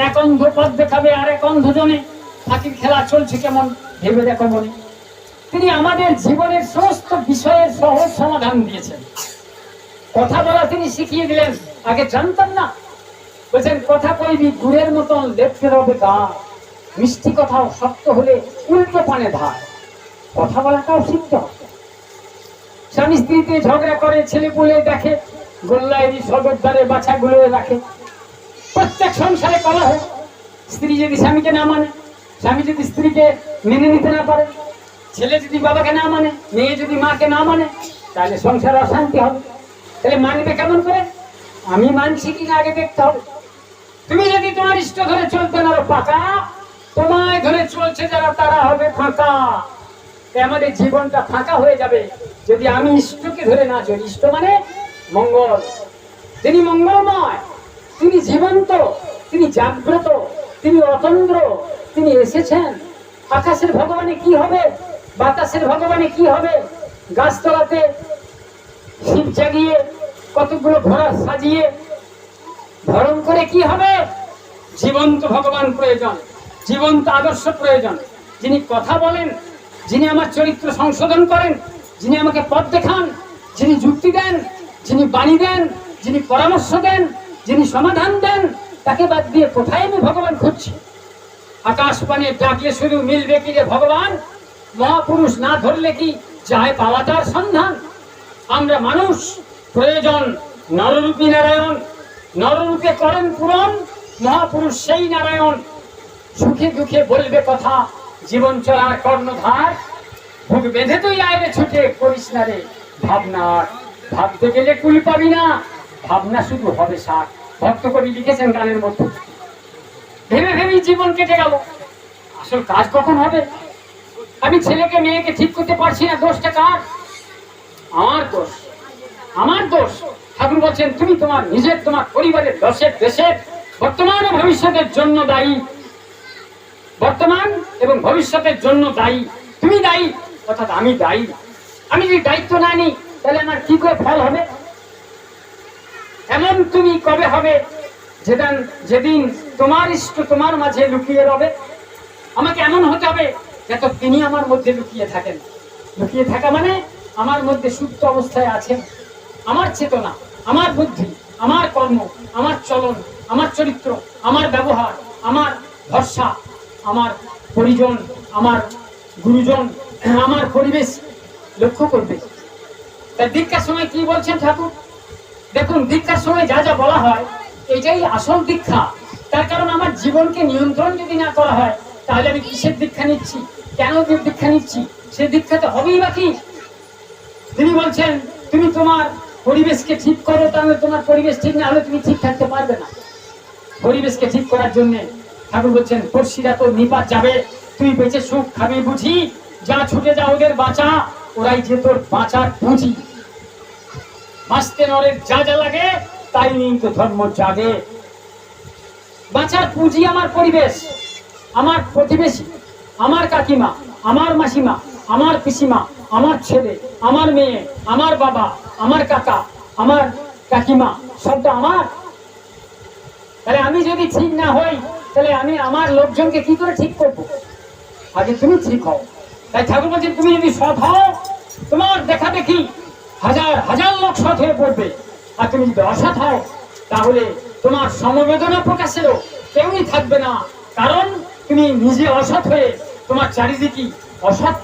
এক অন্ধ পথ দেখাবে আর এক অন্ধজনে, ফাঁকির খেলা চলছে কেমন ভেবে দেখো মনে। তিনি আমাদের জীবনের সমস্ত বিষয়ের সহজ সমাধান দিয়েছেন। কথা বলা তিনি শিখিয়ে দিলেন, আগে জানতাম না। বলছেন কথা কইবি গুড়ের মতন লেপতে রবে গা, মিষ্টি কথাও শক্ত হলে উল্টো পানে ধার। কথা বলাটাও শিখতে হবে। স্বামী স্ত্রীতে ঝগড়া করে, ছেলে পুলে দেখে, গোল্লায় সদরদারে বাছাগুলো রাখে। প্রত্যেক সংসারে কলহ। স্ত্রী যদি স্বামীকে না মানে, স্বামী যদি স্ত্রীকে মেনে নিতে না পারে, ছেলে যদি বাবাকে না মানে, মেয়ে যদি মাকে না মানে, তাহলে সংসারে অশান্তি হবে। তাহলে মানবে কেমন করে? আমি মানছি কিনা আগে দেখতে হবে। তুমি যদি তোমার ইষ্ট ধরে চলতে না পাকা, তোমায় ধরে চলছে যারা তারা হবে ফাঁকা। আমাদের জীবনটা ফাঁকা হয়ে যাবে যদি আমি ইষ্টকে ধরে না চলি। ইষ্ট মানে মঙ্গল। তিনি মঙ্গলময়, তিনি জীবন্ত, তিনি জাগ্রত, তিনি অতন্দ্র, তিনি এসেছেন। আকাশের ভগবানে কি হবে, বাতাসের ভগবানে কি হবে, গাছতলাতে শিব জাগিয়ে কতগুলো ঘোড়া সাজিয়ে ধরণ করে কি হবে? জীবন্ত ভগবান প্রয়োজন, জীবন্ত আদর্শ প্রয়োজন। যিনি কথা বলেন, যিনি আমার চরিত্র সংশোধন করেন, যিনি আমাকে পথ দেখান, যিনি যুক্তি দেন, যিনি বাণী দেন, যিনি পরামর্শ দেন, যিনি সমাধান দেন, তাকে বাদ দিয়ে কোথায় আমি ভগবান খুঁজছি? আকাশ পানে ডাকলে শুধু মিলবে কি রে ভগবান? মহাপুরুষ না ধরলে কি যায় পাওয়া তার সন্ধান? আমরা মানুষ, প্রয়োজন নররূপী নারায়ণ। নররূপে করেন পূরণ মহাপুরুষ সেই নারায়ণ। সুখে দুঃখে বলবে কথা, জীবন চলার কর্ণধার। বুক বেঁধে তুই আয়রে ছুটে করিস না রে ভাবনার। ভাবতে গেলে কুল পাবি না, ভাবনা শুধু হবে সার। ভক্ত কবি লিখেছেন গানের মধ্যে। ভেবে ভেবেই জীবন কেটে গেল, আসল কাজ কখন হবে? আমি ছেলেকে মেয়েকে ঠিক করতে পারছি না, দোষটা কার? আমার দোষ, আমার দোষ। ঠাকুর বলছেন তুমি তোমার নিজের, তোমার পরিবারের, দশের, দেশের, বর্তমান ও ভবিষ্যতের জন্য দায়ী। বর্তমান এবং ভবিষ্যতের জন্য দায়ী তুমি দায়ী, অর্থাৎ আমি দায়ী। আমি যদি দায়িত্ব না নিই তাহলে আমার কি করে ফল হবে? এমন তুমি কবে হবে যেদিন তোমার ইষ্ট তোমার মাঝে লুকিয়ে রবে? আমাকে এমন হতে হবে যত তিনি আমার মধ্যে লুকিয়ে থাকেন। লুকিয়ে থাকা মানে আমার মধ্যে সুপ্ত অবস্থায় আছেন। আমার চেতনা, আমার বুদ্ধি, আমার কর্ম, আমার চলন, আমার চরিত্র, আমার ব্যবহার, আমার ভরসা, আমার পরিজন, আমার গুরুজন, আমার পরিবেশ লক্ষ্য করবে। তাই দীক্ষার সময় কি বলছেন ঠাকুর? দেখুন, দীক্ষার সময় যা যা বলা হয় এটাই আসল দীক্ষা। তার কারণ আমার জীবনকে নিয়ন্ত্রণ যদি না করা হয় তাহলে আমি কিসের দীক্ষা নিচ্ছি, কেন দীক্ষা নিচ্ছি? সে দীক্ষা তো হবেই বাকি। তিনি বলছেন তুমি তোমার পরিবেশকে ঠিক করো, তাহলে তোমার পরিবেশ ঠিক না হলে তুমি ঠিক থাকতে পারবে না। পরিবেশকে ঠিক করার জন্য ঠাকুর বলছেন পড়শিরা তো নিপাত যাবে, তুই বেঁচে সুখ খাবি বুঝি, যা ছুটে যা ওদের বাঁচা, ওরাই যে তোর বাঁচার পুঁজি। বাঁচতে নরের যা যা লাগে তাই নিয়ে তো ধর্ম জাগে। বাঁচার পুঁজি আমার পরিবেশ, আমার প্রতিবেশী, আমার কাকিমা, আমার মাসিমা, আমার পিসিমা, আমার ছেলে, আমার মেয়ে, আমার বাবা, আমার কাকা, আমার কাকিমা, সবটা আমার। তাহলে আমি যদি ঠিক না হই তাহলে আমি আমার লোকজনকে কি করে ঠিক করবো? আগে তুমি ঠিক হও। তাই ঠাকুর বলছেন তুমি যদি সৎ হও, তোমার দেখা দেখি হাজার হাজার লোক সৎ হয়ে পড়বে। আর তুমি যদি অসৎ হও তাহলে তোমার সমবেদনা প্রকাশেরও কেউই থাকবে না। কারণ তুমি নিজে অসৎ হয়ে তোমার চারিদিকে অসৎ